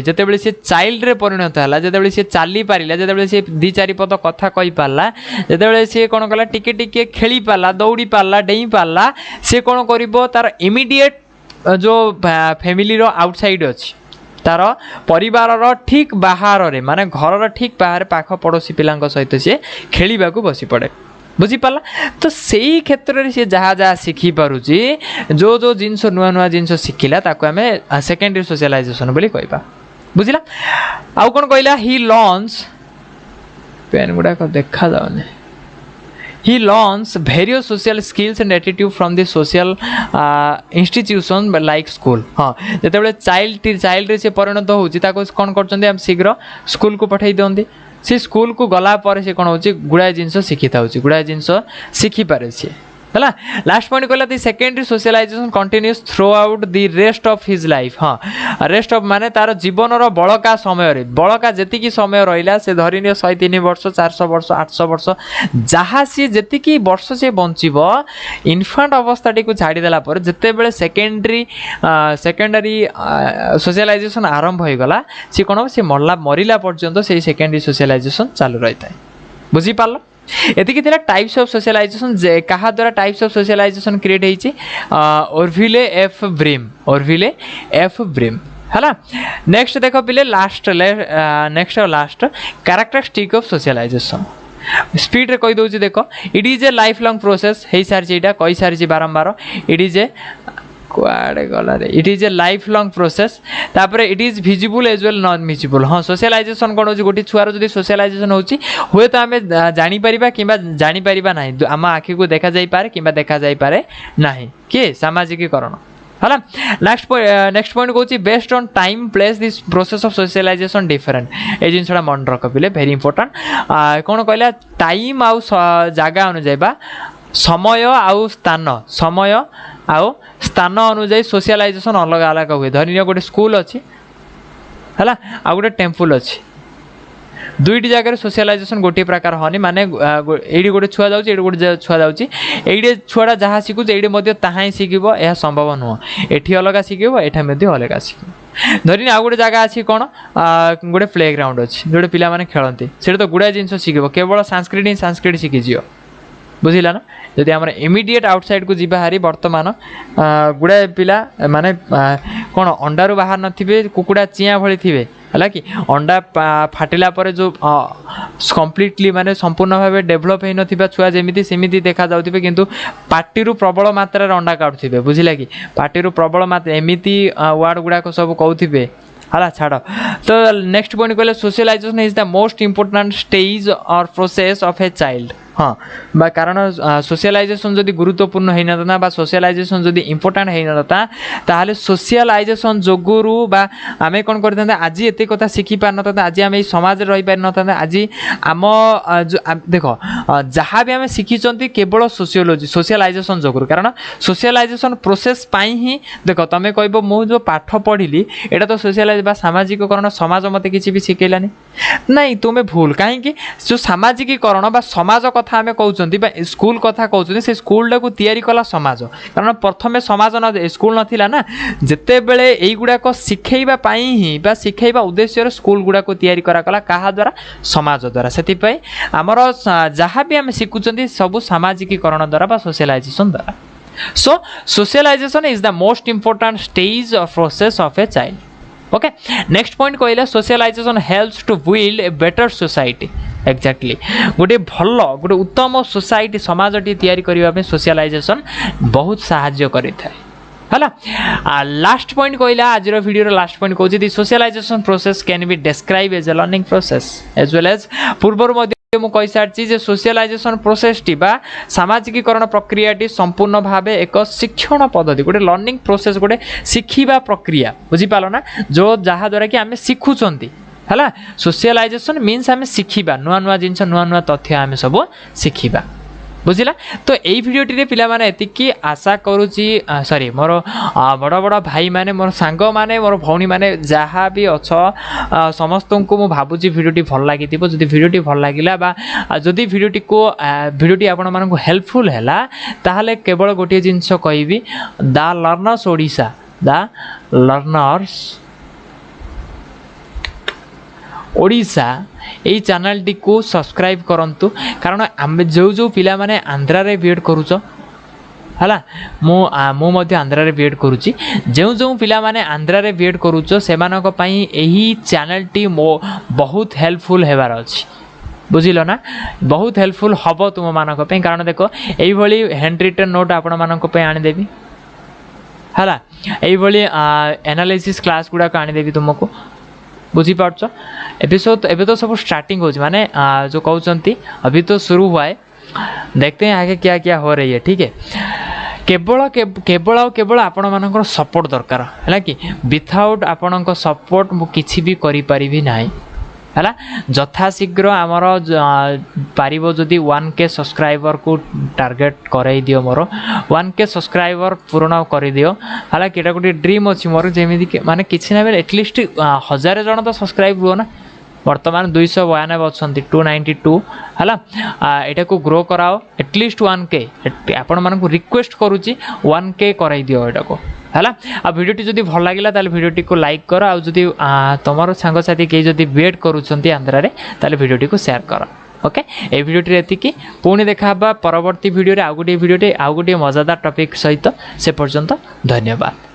ଯେତେବେଳେ ସେ ଚାଇଲ୍ଡରେ ପରିଣତ ହେଲା ଯେତେବେଳେ ସେ ଚାଲି ପାରିଲା ଯେତେବେଳେ ସେ ଦି ଚାରି ପଦ କଥା କହିପାରିଲା ଯେତେବେଳେ ସେ କ'ଣ କଲା ଟିକେ ଟିକେ ଖେଳି ପାରିଲା ଦୌଡ଼ି ପାରିଲା ଡେଇଁ ପାରିଲା ସେ କ'ଣ କରିବ ତାର ଇମିଡ଼ିଏଟ୍ ଯେଉଁ ଫ୍ୟାମିଲିର ଆଉଟସାଇଡ୍ ଅଛି ତାର ପରିବାରର ଠିକ୍ ବାହାରରେ ମାନେ ଘରର ଠିକ୍ ବାହାରେ ପାଖ ପଡ଼ୋଶୀ ପିଲାଙ୍କ ସହିତ ସେ ଖେଳିବାକୁ ବସି ପଡ଼େ ବୁଝିପାରିଲା ତ ସେଇ କ୍ଷେତ୍ରରେ ସେ ଯାହା ଯାହା ଶିଖିପାରୁଛି ଯେଉଁ ଜିନିଷ ନୂଆ ନୂଆ ଜିନିଷ ଶିଖିଲା ତାକୁ ଆମେ ସେକେଣ୍ଡାରୀ ସୋସିଆଲାଇଜେସନ୍ ବୋଲି କହିବା ବୁଝିଲା ଆଉ କ'ଣ କହିଲା ହି ଲର୍ଣ୍ଣସ୍ ପେନ୍ ଗୁଡ଼ାକ ଦେଖାଯାଉନି he learns various social skills and attitude from the social institution like school हाँ ଯେତେବେଳେ ଚାଇଲ୍ଡରେ ସେ ପରିଣତ ହେଉଛି ତାକୁ କ'ଣ କରୁଛନ୍ତି ଆମେ ଶୀଘ୍ର ସ୍କୁଲକୁ ପଠାଇ ଦିଅନ୍ତି ସେ ସ୍କୁଲକୁ ଗଲା ପରେ ସେ କ'ଣ ହେଉଛି ଗୁଡ଼ାଏ ଜିନିଷ ଶିଖିଥାଉଛି ଗୁଡ଼ାଏ ଜିନିଷ ଶିଖିପାରେ ସିଏ ହେଲା ଲାଷ୍ଟ ପଏଣ୍ଟ କହିଲା the secondary socialisation continues throughout the rest of his life ହଁ ରେଷ୍ଟ ଅଫ୍ ମାନେ ତାର ଜୀବନର ବଳକା ସମୟରେ ବଳକା ଯେତିକି ସମୟ ରହିଲା ସେ ଧରିନିଅ 103 ବର୍ଷ 400 ବର୍ଷ 800 ବର୍ଷ ଯାହା ସିଏ ଯେତିକି ବର୍ଷ ସେ ବଞ୍ଚିବ ଇନଫାଣ୍ଟ ଅବସ୍ଥାଟିକୁ ଛାଡ଼ିଦେଲା ପରେ ଯେତେବେଳେ ସେକେଣ୍ଡାରୀ ସୋସିଆଲାଇଜେସନ୍ ଆରମ୍ଭ ହୋଇଗଲା ସେ କ'ଣ ସେ ମରିଲା ପର୍ଯ୍ୟନ୍ତ ସେଇ ସେକେଣ୍ଡାରୀ ସୋସିଆଲାଇଜେସନ୍ ଚାଲୁ ରହିଥାଏ ବୁଝିପାରିଲ ଏତିକି ଥିଲା ଟାଇପ୍ସ ଅଫ୍ ସୋସିଆଲାଇଜେସନ୍ କାହା ଦ୍ୱାରା ଟାଇପ୍ସ ଅଫ୍ ସୋସିଆଲାଇଜେସନ୍ କ୍ରିଏଟ୍ ହେଇଛି ଓର୍ଭିଲେ ଏଫ୍ ବ୍ରିମ୍ ହେଲା ନେକ୍ସଟ ଦେଖ ପିଲେ ନେକ୍ସଟ କ୍ୟାରେକ୍ଟରିଷ୍ଟିକ୍ ଅଫ୍ ସୋସିଆଲାଇଜେସନ୍ ସ୍ପିଡ୍ରେ କହିଦେଉଛି ଦେଖ it is a lifelong process ହେଇସାରିଛି ଏଇଟା କହିସାରିଛି ବାରମ୍ବାର ଇଟ୍ ଇଜ୍ ଏ କୁଆଡ଼େ ଗଲାରେ it is a lifelong process ତାପରେ it is visible as well non visible ହଁ ସୋସିଆଲାଇଜେସନ୍ କ'ଣ ହେଉଛି ଗୋଟେ ଛୁଆର ଯଦି ସୋସିଆଲାଇଜେସନ୍ ହେଉଛି ହୁଏତ ଆମେ ଜାଣିପାରିବା କିମ୍ବା ଜାଣିପାରିବା ନାହିଁ ଆମ ଆଖିକୁ ଦେଖାଯାଇପାରେ କିମ୍ବା ଦେଖାଯାଇପାରେ ନାହିଁ କିଏ ସାମାଜିକୀକରଣ ହେଲା ନେକ୍ସଟ ପଏଣ୍ଟ କହୁଛି based on time place this process of socialisation different ଏ ଜିନିଷଟା ମନେ ରଖ ପିଲେ ଭେରି ଇମ୍ପୋର୍ଟାଣ୍ଟ କ'ଣ କହିଲା ଟାଇମ୍ ଆଉ ଜାଗା ଅନୁଯାୟୀ ବା ସମୟ ଆଉ ସ୍ଥାନ ଅନୁଯାୟୀ ସୋସିଆଲାଇଜେସନ୍ ଅଲଗା ଅଲଗା ହୁଏ ଧରିନିଅ ଗୋଟେ ସ୍କୁଲ ଅଛି ହେଲା ଆଉ ଗୋଟେ ଟେମ୍ପଲ୍ ଅଛି ଦୁଇଟି ଜାଗାରେ ସୋସିଆଲାଇଜେସନ୍ ଗୋଟିଏ ପ୍ରକାର ହେଉନି ମାନେ ଏଇଠି ଗୋଟେ ଛୁଆ ଯାଉଛି ଏଇଠି ଗୋଟେ ଛୁଆ ଯାଉଛି ଏଇଠି ଛୁଆଟା ଯାହା ଶିଖୁଛି ଏଇଠି ମଧ୍ୟ ତାହା ହିଁ ଶିଖିବ ଏହା ସମ୍ଭବ ନୁହଁ ଏଠି ଅଲଗା ଶିଖିବ ଏଠି ମଧ୍ୟ ଅଲଗା ଶିଖିବ ଧରିନି ଆଉ ଗୋଟେ ଜାଗା ଅଛି କ'ଣ ଗୋଟେ ପ୍ଲେ ଗ୍ରାଉଣ୍ଡ ଅଛି ଯେଉଁଠି ପିଲାମାନେ ଖେଳନ୍ତି ସେଠି ତ ଗୁଡ଼ାଏ ଜିନିଷ ଶିଖିବ କେବଳ ସାଂସ୍କ୍ରିଟ ଶିଖିଯିବ ବୁଝିଲା ନା ଯଦି ଆମର ଇମିଡ଼ିଏଟ୍ ଆଉଟସାଇଡ଼୍କୁ ଯିବା ହାରି ବର୍ତ୍ତମାନ ଗୁଡ଼ାଏ ପିଲା ମାନେ କ'ଣ ଅଣ୍ଡାରୁ ବାହାର ନଥିବେ କୁକୁଡ଼ା ଚିଆଁ ଭଳି ଥିବେ ହେଲା କି ଅଣ୍ଡା ଫାଟିଲା ପରେ ଯେଉଁ କମ୍ପ୍ଲିଟଲି ମାନେ ସମ୍ପୂର୍ଣ୍ଣ ଭାବେ ଡେଭଲପ୍ ହେଇନଥିବା ଛୁଆ ଯେମିତି ସେମିତି ଦେଖାଯାଉଥିବେ କିନ୍ତୁ ପାଟିରୁ ପ୍ରବଳ ମାତ୍ରାରେ ଅଣ୍ଡା କାଢ଼ୁଥିବେ ବୁଝିଲା କି ପାଟିରୁ ପ୍ରବଳ ମାତ୍ରା ଏମିତି ୱାର୍ଡ଼ ଗୁଡ଼ାକ ସବୁ କହୁଥିବେ ହେଲା ଛାଡ଼ ତ ନେକ୍ସଟ ପଏଣ୍ଟ କହିଲେ socialisation is the most important stage or process of a child हाँ कारण सोशलाइजेशन जदि गुरुत्वपूर्ण होता बा सोशलाइजेशन जदि इम्पोर्टाट होता ताहले सोशलाइजेशन जोगुरु बा आम कौन करते आज एत कथा शिखी पार ना आज आम समाज रही पार ना आज आम देख जहाँ भी आम शिखी केवल सोशियोलोजी सोशलाइजेशन जोगुरु कारण सोशलाइजेशन प्रोसेस ही देख तुम कह मु जो पाठ पढ़ी एटा तो सोशलाइज बा सामाजिकरण समाज मत किसी भी शिखेलानी नहीं तुम्हें भूल कहीं जो सामाजिकरण बा समाज कथा आम कहते स्कूल कथा कहते से स्कूल टाक तैयारी कला समाज कारण प्रथम समाज न स्कूल नथिला ना जिते बेले एई गुडाक शिखेइबा पई ही बा शिखेइबा उद्देश्य स्कूल गुडाक तैयारी करा कला कहा द्वारा समाज द्वारा सेति पई हमर जहाँ भी आम शिखुचंती सब सामाजिकीकरण द्वारा बा सोशलाइजेशन द्वारा so socialisation is the most important stage of process of a child okay next point कहला socialisation helps to build a better society exactly गोटे भल गोटे उत्तम सोसाइटी समाजटी तैयारी करने सोशलाइजेशन बहुत साहाय्य करिथाय हला लास्ट पॉइंट कहला आज वीडियो लास्ट पॉइंट कहूँ the socialisation process can be describe as a learning process as well as पूर्वर मुझे सारी जे सोशलाइजेशन प्रोसेस टी बा सामाजिकीकरण प्रक्रियाटी संपूर्ण भावे एक शिक्षण पद्धति गोटे लर्निंग प्रोसेस गोटे शिखिबा प्रक्रिया बुझीपाल ना जो जहाँ द्वारा कि आम शिखुंट है। सोशलाइजेशन मीन्स आम शिखा नुआ नुआ जिनस नुआ नुआ तथ्य आम सब शिखा बुझिला। तो यही भिडियोटी पिला माने एतिकी आशा करूची सॉरी मोर बड़ बड़ भाई माने मोर सांग माने मोर भौणी माने जहाँ भी अच्छ समस्त को मु भाबुची भिडियोटी भल लागी थिबो। जदि भिडियोटी भल लागिला बा जदि भिडियोटी आपण मानकु हेल्पफुल हैला ताहाले केवल गोटे जिंस कहबी द लर्नर्स ओडिशा ओडिशा यही चैनल टी को सब्सक्राइब करंतु कारण आम जो पिला माने आंध्रा रे बीएड करूछ हला मो मध्य आंध्रा रे बीएड करूची जो पिला माने आंध्रा रे बीएड करूछ सेमानक पई एही चैनल टी मो बहुत हेल्पफुल हेबार अछि बुझिलो ना बहुत हेल्पफुल हबो तुम मानक पई कारण देखो एही भली हैंड रिटन नोट आपण मानक पई आनी देबी हला एही भली एनालिसिस क्लास गुडा का आनी देबी तुमको बुझीपार्छ एबे तो सब स्टार्टिंग हो माने जो कहते अभी तो शुरू हुआ है देखते हैं आगे क्या क्या हो रही है ठीक है। केवल आपण मानकर सपोर्ट दरकार है कि विथआउट आपण सपोर्ट मु किछि भी करि परिबि नाही है यथाशीघ्र आमर पारिबो जदि 1K सब्सक्राइबर को टार्गेट करई दियो मोर 1K सब्सक्राइबर पूर्ण कर दियो है कि गोटे ड्रीम अच्छी मोर जमी माने किसी ना एटलिस्ट 1000 जन तो सब्सक्राइब हुआ ना वर्तमान 292 अच्छा 292 है यहाँ को ग्रो कराओ एटलिस्ट 1K आपण मानक रिक्वेस्ट करुच्ची 1K कराई दियो एटा को है आ भिडियोटी जदि भल लगिला ताले भिडियोटी को लाइक कर आ जदि तुम सांगसाथी कई जदि वेट करुँच आंध्रा रे ताले भिडियोटी को शेयर कर ओके। ए भिडियोटी एतिकी पुणी देखा परवर्ती भिडियो आउ गोटे भिडियोटे आउ गोटे मजादार टॉपिक सहित से पर्यंत धन्यवाद।